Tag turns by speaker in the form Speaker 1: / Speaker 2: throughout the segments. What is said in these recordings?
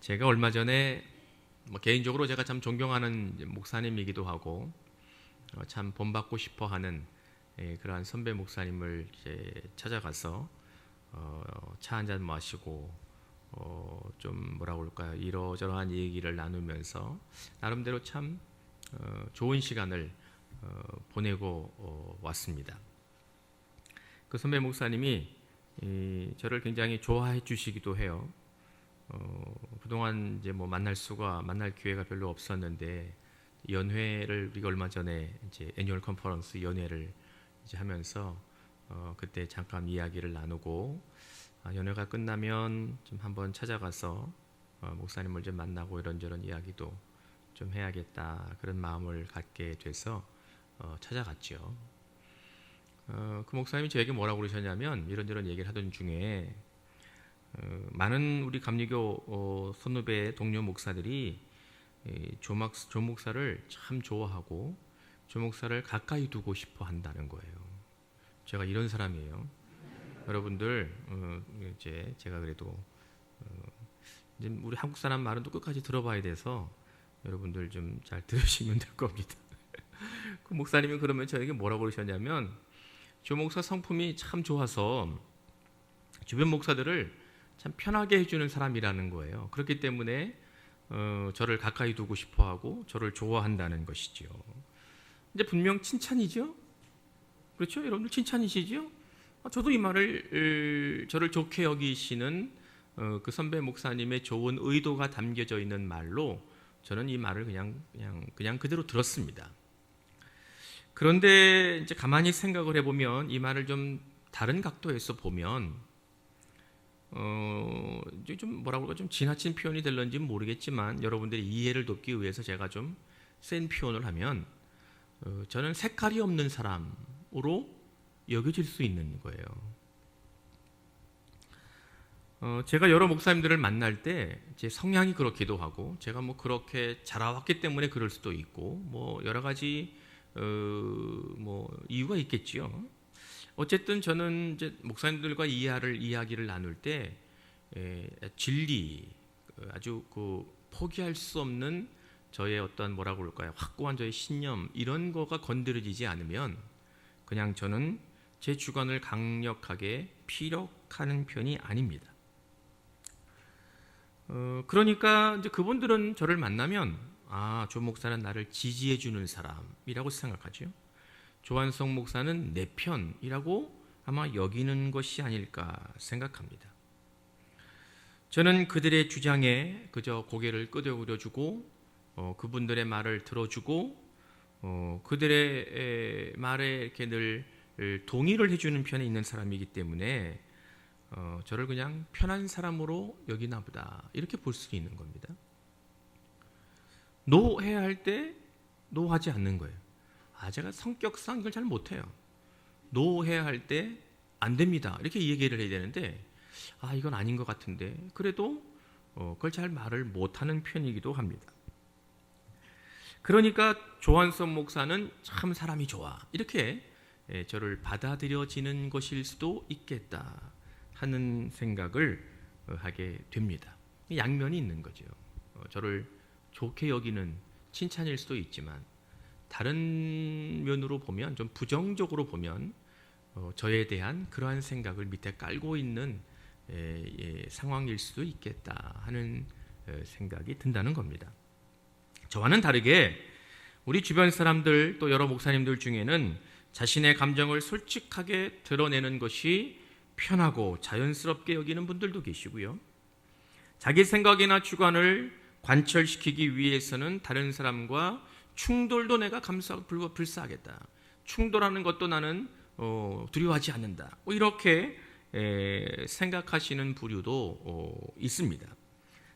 Speaker 1: 제가 얼마 전에 개인적으로 제가 참 존경하는 목사님이기도 하고 참 본받고 싶어하는 그러한 선배 목사님을 이제 찾아가서 차 한잔 마시고 좀 뭐라고 그럴까요, 이러저러한 얘기를 나누면서 나름대로 참 좋은 시간을 보내고 왔습니다. 그 선배 목사님이 저를 굉장히 좋아해 주시기도 해요. 그동안 이제 만날 기회가 별로 없었는데 연회를 우리가 얼마 전에 이제 애뉴얼 컨퍼런스 연회를 이제 하면서 그때 잠깐 이야기를 나누고 연회가 끝나면 좀 한번 찾아가서 목사님을 좀 만나고 이런저런 이야기도 좀 해야겠다, 그런 마음을 갖게 돼서 찾아갔죠. 그 목사님이 저에게 뭐라고 그러셨냐면, 이런저런 얘기를 하던 중에 많은 우리 감리교 선후배 동료 목사들이 조 목사를 참 좋아하고 조 목사를 가까이 두고 싶어 한다는 거예요. 제가 이런 사람이에요. 여러분들 이제 제가 그래도 이제 우리 한국 사람 말은 또 끝까지 들어봐야 돼서 여러분들 좀 잘 들으시면 될 겁니다. 그 목사님이 그러면 저에게 뭐라고 그러셨냐면, 조 목사 성품이 참 좋아서 주변 목사들을 참 편하게 해주는 사람이라는 거예요. 그렇기 때문에 저를 가까이 두고 싶어하고 저를 좋아한다는 것이죠. 이제 분명 칭찬이죠. 그렇죠? 여러분들 칭찬이시죠? 저도 이 말을 저를 좋게 여기시는 그 선배 목사님의 좋은 의도가 담겨져 있는 말로 저는 이 말을 그냥 그대로 들었습니다. 그런데 이제 가만히 생각을 해보면 이 말을 좀 다른 각도에서 보면 이제 좀 뭐라고 할까, 좀 지나친 표현이 될런지는 모르겠지만 여러분들의 이해를 돕기 위해서 제가 좀 센 표현을 하면 저는 색깔이 없는 사람으로 여겨질 수 있는 거예요. 제가 여러 목사님들을 만날 때 제 성향이 그렇기도 하고, 제가 뭐 그렇게 자라왔기 때문에 그럴 수도 있고, 뭐 여러 가지 뭐 이유가 있겠지요. 어쨌든 저는 이제 목사님들과 이야기를 나눌 때 진리, 아주 그 포기할 수 없는 저의 어떤 뭐라고 그럴까요, 확고한 저의 신념, 이런 거가 건드려지지 않으면 그냥 저는 제 주관을 강력하게 피력하는 편이 아닙니다. 그러니까 이제 그분들은 저를 만나면 조 목사는 나를 지지해 주는 사람이라고 생각하죠. 조한성 목사는 내 편이라고 아마 여기는 것이 아닐까 생각합니다. 저는 그들의 주장에 그저 고개를 끄덕여주고 그분들의 말을 들어주고 그들의 말에 이렇게 늘 동의를 해주는 편에 있는 사람이기 때문에 저를 그냥 편한 사람으로 여기나 보다, 이렇게 볼 수 있는 겁니다. 노해야 할 때 노하지 않는 거예요. 제가 성격상 이걸 잘 못해요. 노해야 할 때 안 됩니다, 이렇게 얘기를 해야 되는데 이건 아닌 것 같은데 그래도 그걸 잘 말을 못하는 편이기도 합니다. 그러니까 조한선 목사는 참 사람이 좋아, 이렇게 저를 받아들여지는 것일 수도 있겠다 하는 생각을 하게 됩니다. 양면이 있는 거죠. 저를 좋게 여기는 칭찬일 수도 있지만 다른 면으로 보면, 좀 부정적으로 보면 저에 대한 그러한 생각을 밑에 깔고 있는 상황일 수도 있겠다 하는 생각이 든다는 겁니다. 저와는 다르게 우리 주변 사람들, 또 여러 목사님들 중에는 자신의 감정을 솔직하게 드러내는 것이 편하고 자연스럽게 여기는 분들도 계시고요. 자기 생각이나 주관을 관철시키기 위해서는 다른 사람과 충돌도 내가 감수하고 불사하겠다, 충돌하는 것도 나는 두려워하지 않는다, 이렇게 생각하시는 부류도 있습니다.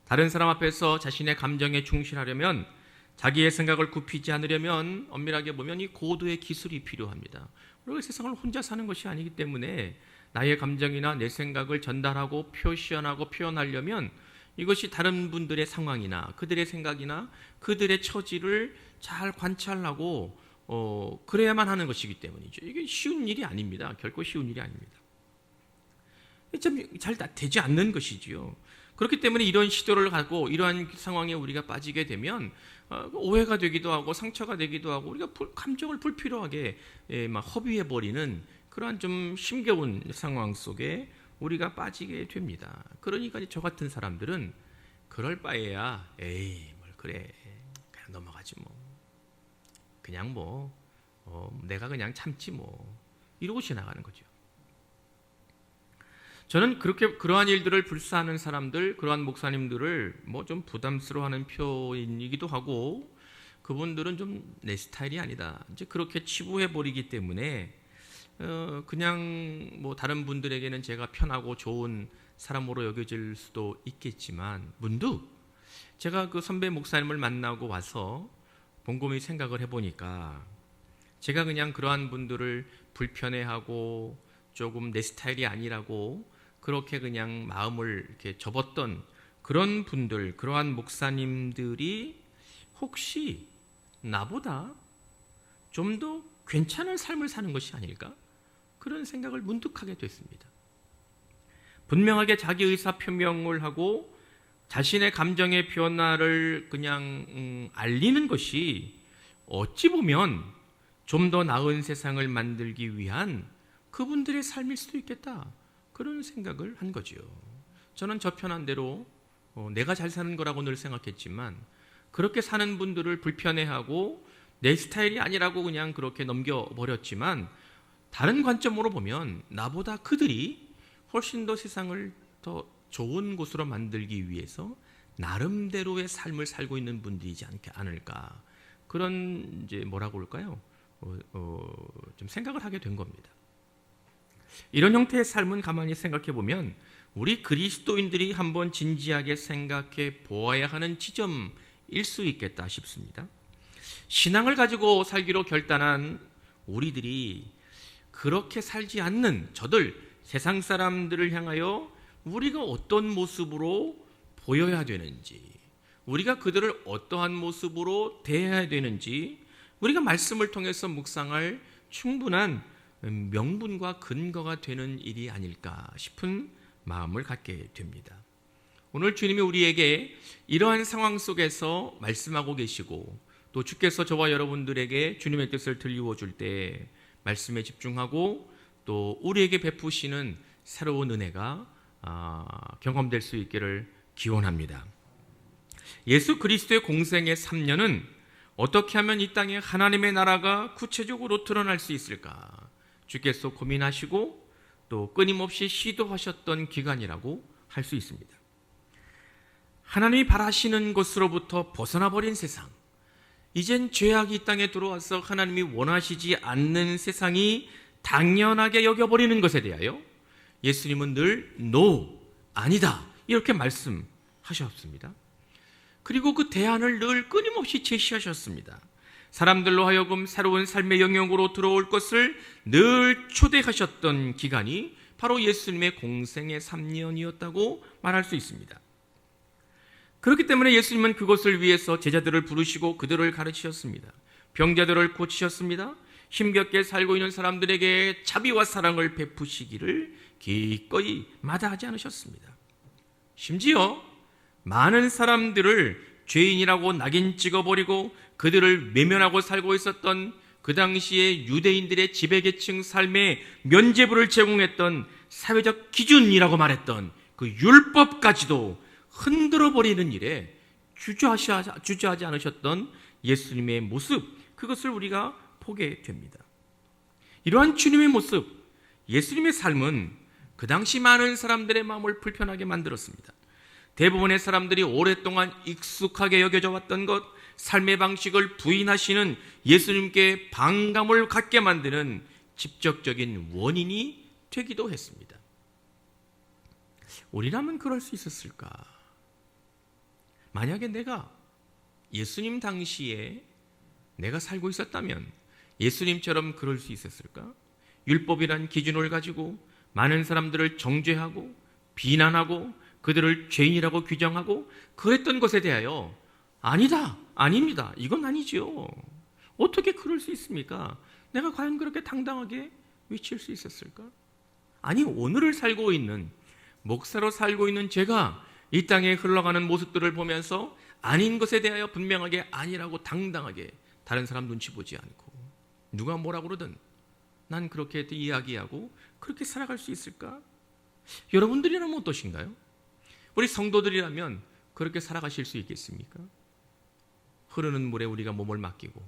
Speaker 1: 다른 사람 앞에서 자신의 감정에 충실하려면, 자기의 생각을 굽히지 않으려면 엄밀하게 보면 이 고도의 기술이 필요합니다. 우리가 세상을 혼자 사는 것이 아니기 때문에 나의 감정이나 내 생각을 전달하고 표시하고 표현하려면 이것이 다른 분들의 상황이나 그들의 생각이나 그들의 처지를 잘 관찰하고 그래야만 하는 것이기 때문이죠. 이게 쉬운 일이 아닙니다. 결코 쉬운 일이 아닙니다. 참 잘 되지 않는 것이지요. 그렇기 때문에 이런 시도를 하고 이러한 상황에 우리가 빠지게 되면 오해가 되기도 하고 상처가 되기도 하고 우리가 감정을 불필요하게 막 허비해버리는 그러한 좀 힘겨운 상황 속에 우리가 빠지게 됩니다. 그러니까 저 같은 사람들은 그럴 바에야 에이 뭘 그래 그냥 넘어가지 뭐 그냥 뭐 내가 그냥 참지 뭐 이러고 지나가는 거죠. 저는 그렇게 그러한 일들을 불사하는 사람들, 그러한 목사님들을 뭐 좀 부담스러워하는 표현이기도 하고 그분들은 좀 내 스타일이 아니다. 이제 그렇게 치부해 버리기 때문에 그냥 뭐 다른 분들에게는 제가 편하고 좋은 사람으로 여겨질 수도 있겠지만 문득 제가 그 선배 목사님을 만나고 와서 곰곰이 생각을 해보니까 제가 그냥 그러한 분들을 불편해하고 조금 내 스타일이 아니라고 그렇게 그냥 마음을 이렇게 접었던 그런 분들, 그러한 목사님들이 혹시 나보다 좀 더 괜찮은 삶을 사는 것이 아닐까? 그런 생각을 문득 하게 됐습니다. 분명하게 자기 의사 표명을 하고 자신의 감정의 변화를 그냥 알리는 것이 어찌 보면 좀 더 나은 세상을 만들기 위한 그분들의 삶일 수도 있겠다. 그런 생각을 한 거지요. 저는 저 편한 대로 내가 잘 사는 거라고 늘 생각했지만 그렇게 사는 분들을 불편해하고 내 스타일이 아니라고 그냥 그렇게 넘겨버렸지만 다른 관점으로 보면 나보다 그들이 훨씬 더 세상을 더 좋은 곳으로 만들기 위해서 나름대로의 삶을 살고 있는 분들이지 않을까 그런 이제 뭐라고 할까요? 좀 생각을 하게 된 겁니다. 이런 형태의 삶은 가만히 생각해 보면 우리 그리스도인들이 한번 진지하게 생각해 보아야 하는 지점일 수 있겠다 싶습니다. 신앙을 가지고 살기로 결단한 우리들이 그렇게 살지 않는 저들 세상 사람들을 향하여 우리가 어떤 모습으로 보여야 되는지, 우리가 그들을 어떠한 모습으로 대해야 되는지 우리가 말씀을 통해서 묵상할 충분한 명분과 근거가 되는 일이 아닐까 싶은 마음을 갖게 됩니다. 오늘 주님이 우리에게 이러한 상황 속에서 말씀하고 계시고 또 주께서 저와 여러분들에게 주님의 뜻을 들리워 줄 때 말씀에 집중하고 또 우리에게 베푸시는 새로운 은혜가 경험될 수 있기를 기원합니다. 예수 그리스도의 공생의 3년은 어떻게 하면 이 땅에 하나님의 나라가 구체적으로 드러날 수 있을까? 주께서 고민하시고 또 끊임없이 시도하셨던 기간이라고 할 수 있습니다. 하나님이 바라시는 것으로부터 벗어나버린 세상, 이젠 죄악이 이 땅에 들어와서 하나님이 원하시지 않는 세상이 당연하게 여겨버리는 것에 대하여 예수님은 늘 No, 아니다 이렇게 말씀하셨습니다. 그리고 그 대안을 늘 끊임없이 제시하셨습니다. 사람들로 하여금 새로운 삶의 영역으로 들어올 것을 늘 초대하셨던 기간이 바로 예수님의 공생의 3년이었다고 말할 수 있습니다. 그렇기 때문에 예수님은 그것을 위해서 제자들을 부르시고 그들을 가르치셨습니다. 병자들을 고치셨습니다. 힘겹게 살고 있는 사람들에게 자비와 사랑을 베푸시기를 기꺼이 마다하지 않으셨습니다. 심지어 많은 사람들을 죄인이라고 낙인 찍어버리고 그들을 외면하고 살고 있었던 그 당시에 유대인들의 지배계층 삶에 면죄부를 제공했던 사회적 기준이라고 말했던 그 율법까지도 흔들어버리는 일에 주저하지 않으셨던 예수님의 모습, 그것을 우리가 보게 됩니다. 이러한 주님의 모습, 예수님의 삶은 그 당시 많은 사람들의 마음을 불편하게 만들었습니다. 대부분의 사람들이 오랫동안 익숙하게 여겨져 왔던 것, 삶의 방식을 부인하시는 예수님께 반감을 갖게 만드는 직접적인 원인이 되기도 했습니다. 우리라면 그럴 수 있었을까? 만약에 내가 예수님 당시에 내가 살고 있었다면 예수님처럼 그럴 수 있었을까? 율법이란 기준을 가지고 많은 사람들을 정죄하고 비난하고 그들을 죄인이라고 규정하고 그랬던 것에 대하여 아니다, 아닙니다, 이건 아니지요. 어떻게 그럴 수 있습니까? 내가 과연 그렇게 당당하게 외칠 수 있었을까? 아니, 오늘을 살고 있는 목사로 살고 있는 제가 이 땅에 흘러가는 모습들을 보면서 아닌 것에 대하여 분명하게 아니라고 당당하게 다른 사람 눈치 보지 않고 누가 뭐라 그러든 난 그렇게 이야기하고 그렇게 살아갈 수 있을까? 여러분들이라면 어떠신가요? 우리 성도들이라면 그렇게 살아가실 수 있겠습니까? 흐르는 물에 우리가 몸을 맡기고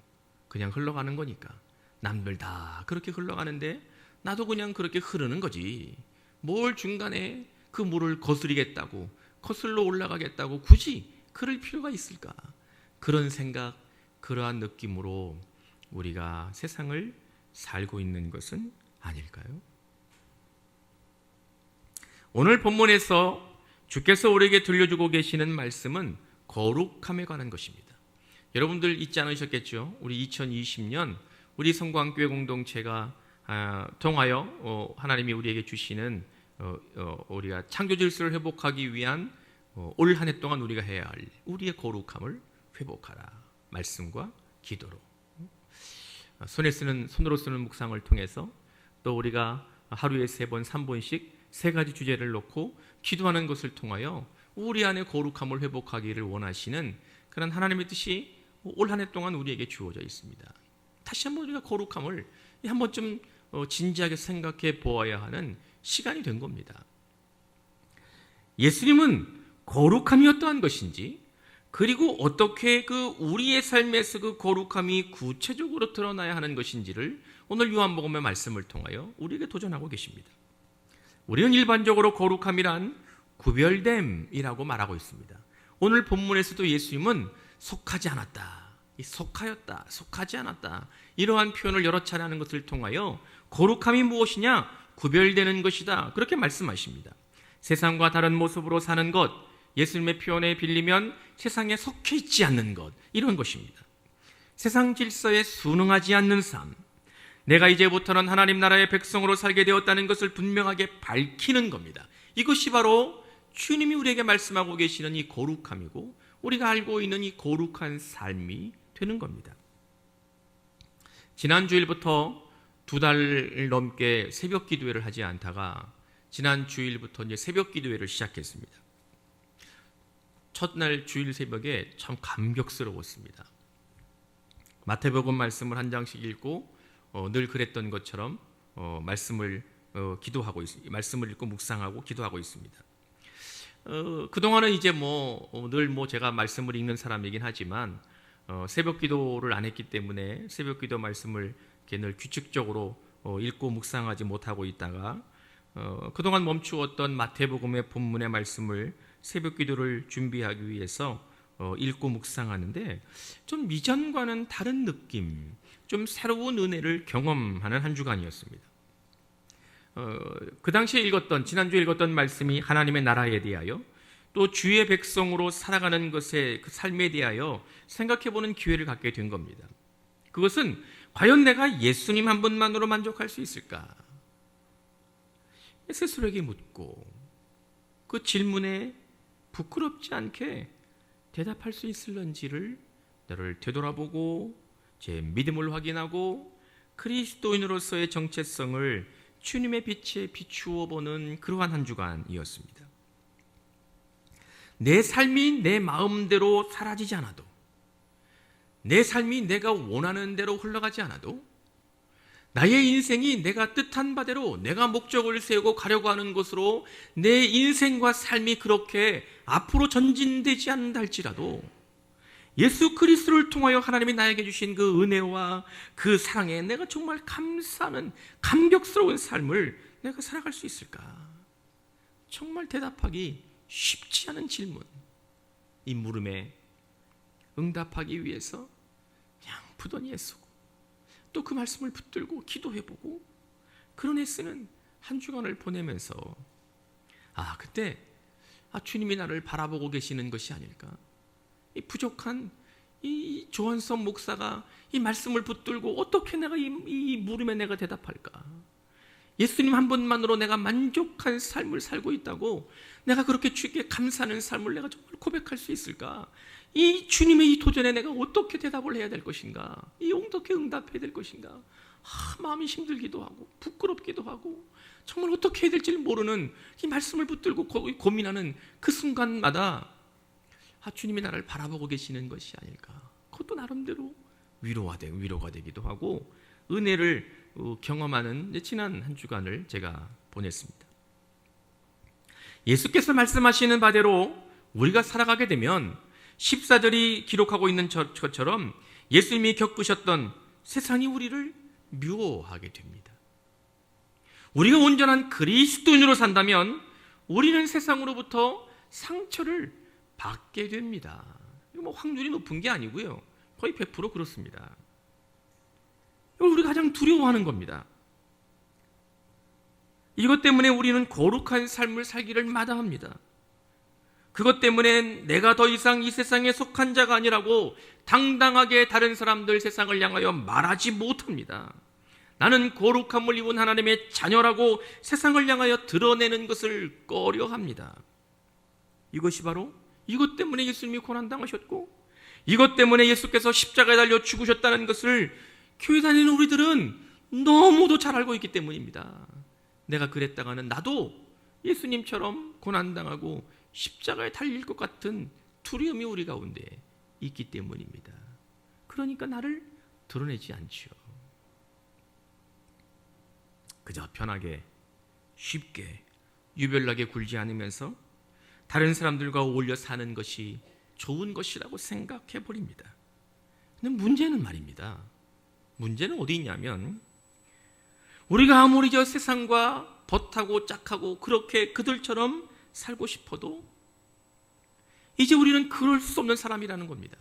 Speaker 1: 그냥 흘러가는 거니까 남들 다 그렇게 흘러가는데 나도 그냥 그렇게 흐르는 거지. 뭘 중간에 그 물을 거스리겠다고 거슬러 올라가겠다고 굳이 그럴 필요가 있을까? 그런 생각, 그러한 느낌으로 우리가 세상을 살고 있는 것은 아닐까요? 오늘 본문에서 주께서 우리에게 들려주고 계시는 말씀은 거룩함에 관한 것입니다. 여러분들 잊지 않으셨겠죠? 우리 2020년 우리 성광교회 공동체가 통하여 하나님이 우리에게 주시는 우리가 창조 질서를 회복하기 위한 올 한 해 동안 우리가 해야 할 우리의 거룩함을 회복하라. 말씀과 기도로. 손으로 쓰는 묵상을 통해서 또 우리가 하루에 3번, 3번씩 3가지 주제를 놓고 기도하는 것을 통하여 우리 안에 거룩함을 회복하기를 원하시는 그런 하나님의 뜻이 올 한 해 동안 우리에게 주어져 있습니다. 다시 한번 우리가 거룩함을 한 번쯤 진지하게 생각해 보아야 하는 시간이 된 겁니다. 예수님은 거룩함이 어떠한 것인지, 그리고 어떻게 그 우리의 삶에서 그 거룩함이 구체적으로 드러나야 하는 것인지를 오늘 요한복음의 말씀을 통하여 우리에게 도전하고 계십니다. 우리는 일반적으로 거룩함이란 구별됨이라고 말하고 있습니다. 오늘 본문에서도 예수님은 속하지 않았다, 속하였다, 속하지 않았다, 이러한 표현을 여러 차례 하는 것을 통하여 거룩함이 무엇이냐? 구별되는 것이다, 그렇게 말씀하십니다. 세상과 다른 모습으로 사는 것, 예수님의 표현에 빌리면 세상에 속해 있지 않는 것, 이런 것입니다. 세상 질서에 순응하지 않는 삶, 내가 이제부터는 하나님 나라의 백성으로 살게 되었다는 것을 분명하게 밝히는 겁니다. 이것이 바로 주님이 우리에게 말씀하고 계시는 이 거룩함이고 우리가 알고 있는 이 거룩한 삶이 되는 겁니다. 지난 주일부터 2달 넘게 새벽 기도회를 하지 않다가 지난 주일부터 이제 새벽 기도회를 시작했습니다. 첫날 주일 새벽에 참 감격스러웠습니다. 마태복음 말씀을 한 장씩 읽고 늘 그랬던 것처럼 말씀을 읽고 묵상하고 기도하고 있습니다. 그동안은 이제 늘 제가 말씀을 읽는 사람이긴 하지만 새벽 기도를 안 했기 때문에 새벽 기도 말씀을 늘 규칙적으로 읽고 묵상하지 못하고 있다가 그동안 멈추었던 마태복음의 본문의 말씀을 새벽 기도를 준비하기 위해서 읽고 묵상하는데 좀 이전과는 다른 느낌, 좀 새로운 은혜를 경험하는 한 주간이었습니다. 그 당시에 지난주에 읽었던 말씀이 하나님의 나라에 대하여 또 주의 백성으로 살아가는 것의 그 삶에 대하여 생각해보는 기회를 갖게 된 겁니다. 그것은 과연 내가 예수님 한 분만으로 만족할 수 있을까? 스스로에게 묻고 그 질문에 부끄럽지 않게 대답할 수 있을런지를 나를 되돌아보고 제 믿음을 확인하고 그리스도인으로서의 정체성을 주님의 빛에 비추어 보는 그러한 한 주간이었습니다. 내 삶이 내 마음대로 사라지지 않아도, 내 삶이 내가 원하는 대로 흘러가지 않아도, 나의 인생이 내가 뜻한 바대로 내가 목적을 세우고 가려고 하는 것으로 내 인생과 삶이 그렇게 앞으로 전진되지 않는다 할지라도 예수 그리스도를 통하여 하나님이 나에게 주신 그 은혜와 그 사랑에 내가 정말 감사하는 감격스러운 삶을 내가 살아갈 수 있을까? 정말 대답하기 쉽지 않은 질문, 이 물음에 응답하기 위해서 그냥 부단히 애쓰고 또 그 말씀을 붙들고 기도해보고 그런 애쓰는 한 주간을 보내면서 그때 주님이 나를 바라보고 계시는 것이 아닐까? 이 부족한 이 조한섭 목사가 이 말씀을 붙들고 어떻게 내가 이 물음에 내가 대답할까? 예수님 한 분만으로 내가 만족한 삶을 살고 있다고 내가 그렇게 주께 감사하는 삶을 내가 정말 고백할 수 있을까? 이 주님의 이 도전에 내가 어떻게 대답을 해야 될 것인가? 어떻게 응답해야 될 것인가? 마음이 힘들기도 하고 부끄럽기도 하고 정말 어떻게 해야 될지 모르는 이 말씀을 붙들고 고민하는 그 순간마다 주님이 나를 바라보고 계시는 것이 아닐까. 그것도 나름대로 위로가 되기도 하고 은혜를 경험하는 지난 한 주간을 제가 보냈습니다. 예수께서 말씀하시는 바대로 우리가 살아가게 되면 14절이 기록하고 있는 것처럼 예수님이 겪으셨던 세상이 우리를 미워하게 됩니다. 우리가 온전한 그리스도인으로 산다면 우리는 세상으로부터 상처를 받게 됩니다. 이거 확률이 높은 게 아니고요. 거의 100% 그렇습니다. 이걸 우리가 가장 두려워하는 겁니다. 이것 때문에 우리는 거룩한 삶을 살기를 마다합니다. 그것 때문에 내가 더 이상 이 세상에 속한 자가 아니라고 당당하게 다른 사람들 세상을 향하여 말하지 못합니다. 나는 거룩함을 입은 하나님의 자녀라고 세상을 향하여 드러내는 것을 꺼려합니다. 이것이 바로 이것 때문에 예수님이 고난당하셨고 이것 때문에 예수께서 십자가에 달려 죽으셨다는 것을 교회 다니는 우리들은 너무도 잘 알고 있기 때문입니다. 내가 그랬다가는 나도 예수님처럼 고난당하고 십자가에 달릴 것 같은 두려움이 우리 가운데 있기 때문입니다. 그러니까 나를 드러내지 않지요. 그저 편하게 쉽게 유별나게 굴지 않으면서 다른 사람들과 어울려 사는 것이 좋은 것이라고 생각해 버립니다. 근데 문제는 말입니다. 문제는 어디 있냐면 우리가 아무리 저 세상과 벗하고 짝하고 그렇게 그들처럼 살고 싶어도 이제 우리는 그럴 수 없는 사람이라는 겁니다.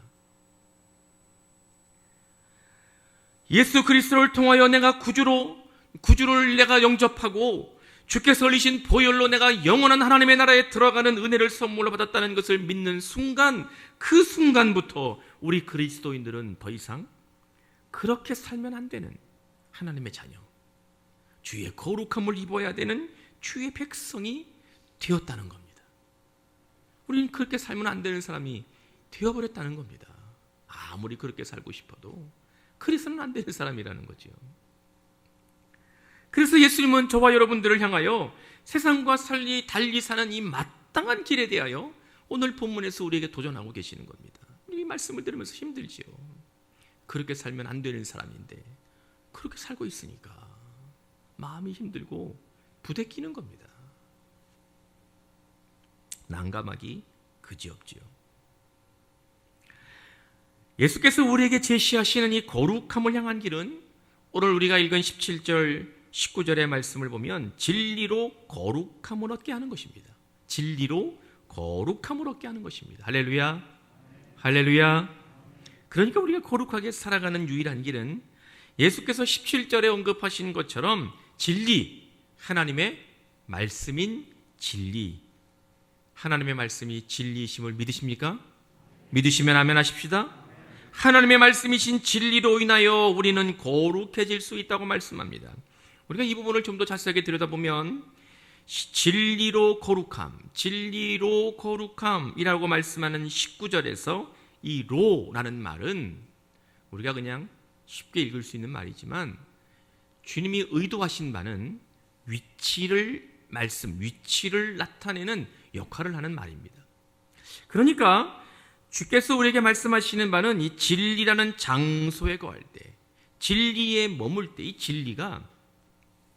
Speaker 1: 예수 그리스도를 통하여 내가 구주를 내가 영접하고 주께서 흘리신 보혈로 내가 영원한 하나님의 나라에 들어가는 은혜를 선물로 받았다는 것을 믿는 순간, 그 순간부터 우리 그리스도인들은 더 이상 그렇게 살면 안 되는 하나님의 자녀, 주의 거룩함을 입어야 되는 주의 백성이 되었다는 겁니다. 우리는 그렇게 살면 안 되는 사람이 되어버렸다는 겁니다. 아무리 그렇게 살고 싶어도 그래서는 안 되는 사람이라는 거죠. 그래서 예수님은 저와 여러분들을 향하여 세상과 달리 사는 이 마땅한 길에 대하여 오늘 본문에서 우리에게 도전하고 계시는 겁니다. 이 말씀을 들으면서 힘들지요. 그렇게 살면 안 되는 사람인데 그렇게 살고 있으니까 마음이 힘들고 부대끼는 겁니다. 난감하기 그지없지요. 예수께서 우리에게 제시하시는 이 거룩함을 향한 길은 오늘 우리가 읽은 17절 19절의 말씀을 보면 진리로 거룩함을 얻게 하는 것입니다. 진리로 거룩함을 얻게 하는 것입니다. 할렐루야, 할렐루야. 그러니까 우리가 거룩하게 살아가는 유일한 길은 예수께서 17절에 언급하신 것처럼 진리, 하나님의 말씀인 진리, 하나님의 말씀이 진리이심을 믿으십니까? 믿으시면 아멘 하십시다. 하나님의 말씀이신 진리로 인하여 우리는 거룩해질 수 있다고 말씀합니다. 우리가 이 부분을 좀 더 자세하게 들여다보면 진리로 거룩함이라고 말씀하는 19절에서 이 로라는 말은 우리가 그냥 쉽게 읽을 수 있는 말이지만 주님이 의도하신 바는 위치를 나타내는 역할을 하는 말입니다. 그러니까 주께서 우리에게 말씀하시는 바는 이 진리라는 장소에 거할 때, 진리에 머물 때 이 진리가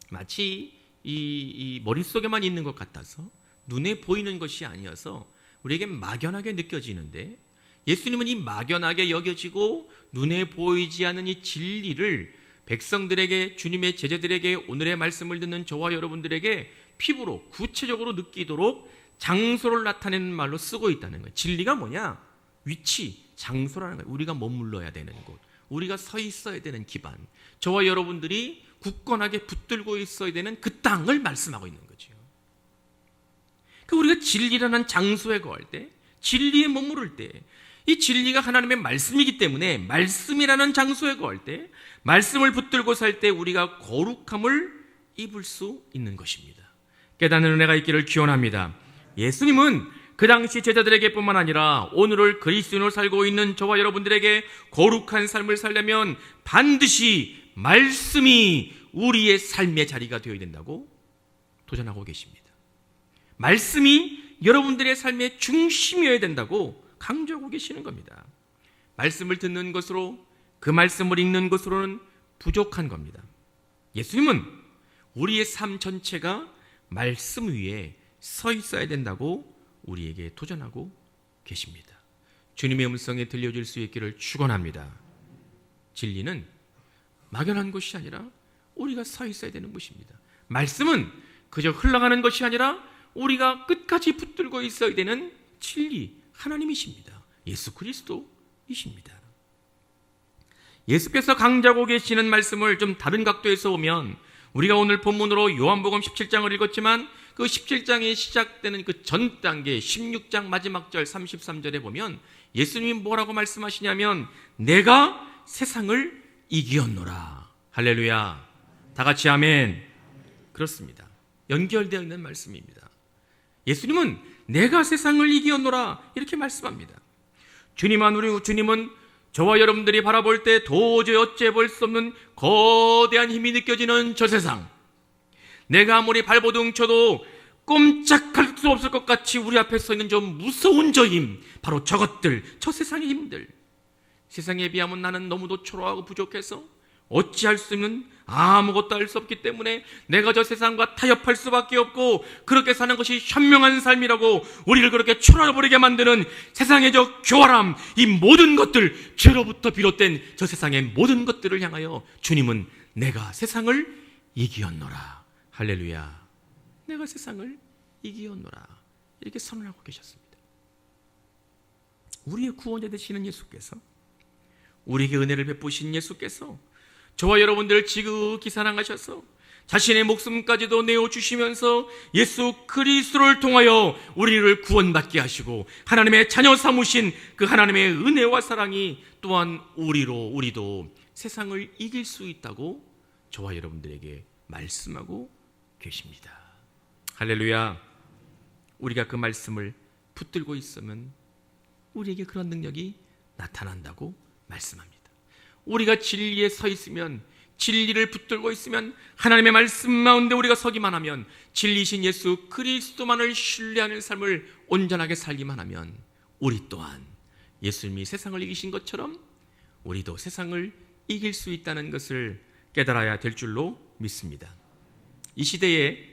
Speaker 1: 마치 이 머릿속에만 있는 것 같아서 눈에 보이는 것이 아니어서 우리에게 막연하게 느껴지는데, 예수님은 이 막연하게 여겨지고 눈에 보이지 않는 이 진리를 백성들에게, 주님의 제자들에게, 오늘의 말씀을 듣는 저와 여러분들에게 피부로 구체적으로 느끼도록 장소를 나타내는 말로 쓰고 있다는 거예요. 진리가 뭐냐? 위치, 장소라는 거예요. 우리가 머물러야 되는 곳, 우리가 서 있어야 되는 기반, 저와 여러분들이 굳건하게 붙들고 있어야 되는 그 땅을 말씀하고 있는 거죠. 우리가 진리라는 장소에 거할 때, 진리에 머무를 때, 이 진리가 하나님의 말씀이기 때문에 말씀이라는 장소에 거할 때, 말씀을 붙들고 살 때 우리가 거룩함을 입을 수 있는 것입니다. 깨닫는 은혜가 있기를 기원합니다. 예수님은 그 당시 제자들에게 뿐만 아니라 오늘을 그리스도인으로 살고 있는 저와 여러분들에게 거룩한 삶을 살려면 반드시 말씀이 우리의 삶의 자리가 되어야 된다고 도전하고 계십니다. 말씀이 여러분들의 삶의 중심이어야 된다고 강조하고 계시는 겁니다. 말씀을 듣는 것으로, 그 말씀을 읽는 것으로는 부족한 겁니다. 예수님은 우리의 삶 전체가 말씀 위에 서 있어야 된다고 우리에게 도전하고 계십니다. 주님의 음성에 들려줄 수 있기를 축원합니다. 진리는 막연한 것이 아니라 우리가 서 있어야 되는 것입니다. 말씀은 그저 흘러가는 것이 아니라 우리가 끝까지 붙들고 있어야 되는 진리, 하나님이십니다. 예수 그리스도이십니다. 예수께서 강조하고 계시는 말씀을 좀 다른 각도에서 보면, 우리가 오늘 본문으로 요한복음 17장을 읽었지만 그 17장이 시작되는 그 전 단계 16장 마지막 절 33절에 보면 예수님이 뭐라고 말씀하시냐면, 내가 세상을 이기었노라. 할렐루야. 다 같이 아멘. 그렇습니다. 연결되어 있는 말씀입니다. 예수님은 내가 세상을 이기었노라 이렇게 말씀합니다. 주님은 저와 여러분들이 바라볼 때 도저히 어찌해볼 수 없는 거대한 힘이 느껴지는 저 세상, 내가 아무리 발버둥 쳐도 꼼짝할 수 없을 것 같이 우리 앞에 서 있는 저 무서운 저 힘, 바로 저것들, 저 세상의 힘들, 세상에 비하면 나는 너무도 초라하고 부족해서 어찌할 수 없는, 아무것도 할 수 없기 때문에 내가 저 세상과 타협할 수밖에 없고 그렇게 사는 것이 현명한 삶이라고 우리를 그렇게 초라해버리게 만드는 세상의 저 교활함, 이 모든 것들, 죄로부터 비롯된 저 세상의 모든 것들을 향하여 주님은 내가 세상을 이기었노라. 할렐루야. 내가 세상을 이기었노라 이렇게 선언하고 계셨습니다. 우리의 구원자 되시는 예수께서, 우리에게 은혜를 베푸신 예수께서 저와 여러분들을 지극히 사랑하셔서 자신의 목숨까지도 내어주시면서 예수 그리스도를 통하여 우리를 구원받게 하시고 하나님의 자녀 삼으신 그 하나님의 은혜와 사랑이 또한 우리도 세상을 이길 수 있다고 저와 여러분들에게 말씀하고 계십니다. 할렐루야. 우리가 그 말씀을 붙들고 있으면 우리에게 그런 능력이 나타난다고 말씀합니다. 우리가 진리에 서 있으면, 진리를 붙들고 있으면, 하나님의 말씀 가운데 우리가 서기만 하면, 진리신 예수 그리스도만을 신뢰하는 삶을 온전하게 살기만 하면 우리 또한 예수님이 세상을 이기신 것처럼 우리도 세상을 이길 수 있다는 것을 깨달아야 될 줄로 믿습니다. 이 시대에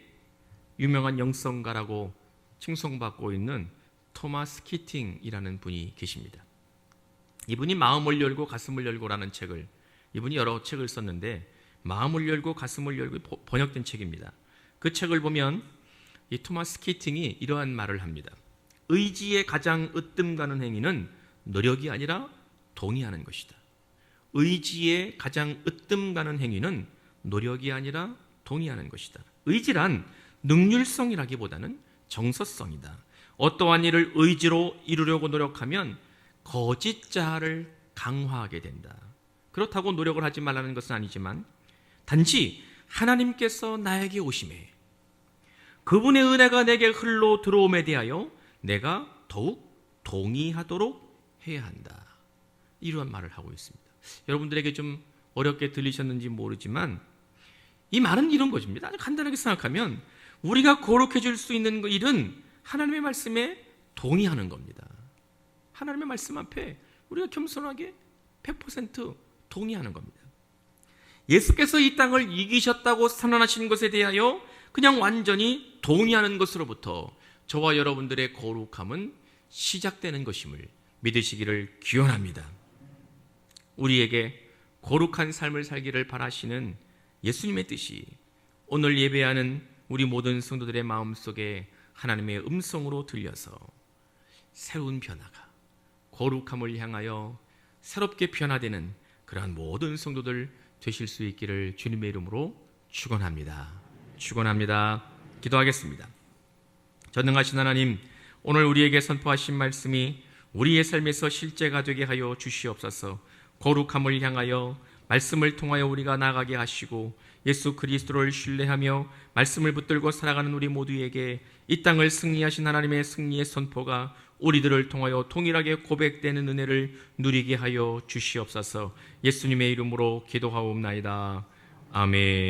Speaker 1: 유명한 영성가라고 칭송받고 있는 토마스 키팅이라는 분이 계십니다. 이분이 마음을 열고 가슴을 열고라는 책을, 이분이 여러 책을 썼는데 마음을 열고 가슴을 열고 번역된 책입니다. 그 책을 보면 이 토마스 키팅이 이러한 말을 합니다. 의지에 가장 으뜸 가는 행위는 노력이 아니라 동의하는 것이다. 의지에 가장 으뜸 가는 행위는 노력이 아니라 동의하는 것이다. 의지란 능률성이라기보다는 정서성이다. 어떠한 일을 의지로 이루려고 노력하면 거짓 자아를 강화하게 된다. 그렇다고 노력을 하지 말라는 것은 아니지만 단지 하나님께서 나에게 오심에, 그분의 은혜가 내게 흘러 들어옴에 대하여 내가 더욱 동의하도록 해야 한다. 이러한 말을 하고 있습니다. 여러분들에게 좀 어렵게 들리셨는지 모르지만 이 말은 이런 것입니다. 아주 간단하게 생각하면 우리가 거룩해질 수 있는 일은 하나님의 말씀에 동의하는 겁니다. 하나님의 말씀 앞에 우리가 겸손하게 100% 동의하는 겁니다. 예수께서 이 땅을 이기셨다고 선언하신 것에 대하여 그냥 완전히 동의하는 것으로부터 저와 여러분들의 거룩함은 시작되는 것임을 믿으시기를 기원합니다. 우리에게 거룩한 삶을 살기를 바라시는 예수님의 뜻이 오늘 예배하는 우리 모든 성도들의 마음속에 하나님의 음성으로 들려서 새로운 변화가, 거룩함을 향하여 새롭게 변화되는 그러한 모든 성도들 되실 수 있기를 주님의 이름으로 축원합니다. 축원합니다. 기도하겠습니다. 전능하신 하나님, 오늘 우리에게 선포하신 말씀이 우리의 삶에서 실제가 되게 하여 주시옵소서. 거룩함을 향하여 말씀을 통하여 우리가 나아가게 하시고 예수 그리스도를 신뢰하며 말씀을 붙들고 살아가는 우리 모두에게 이 땅을 승리하신 하나님의 승리의 선포가 우리들을 통하여 동일하게 고백되는 은혜를 누리게 하여 주시옵소서. 예수님의 이름으로 기도하옵나이다. 아멘.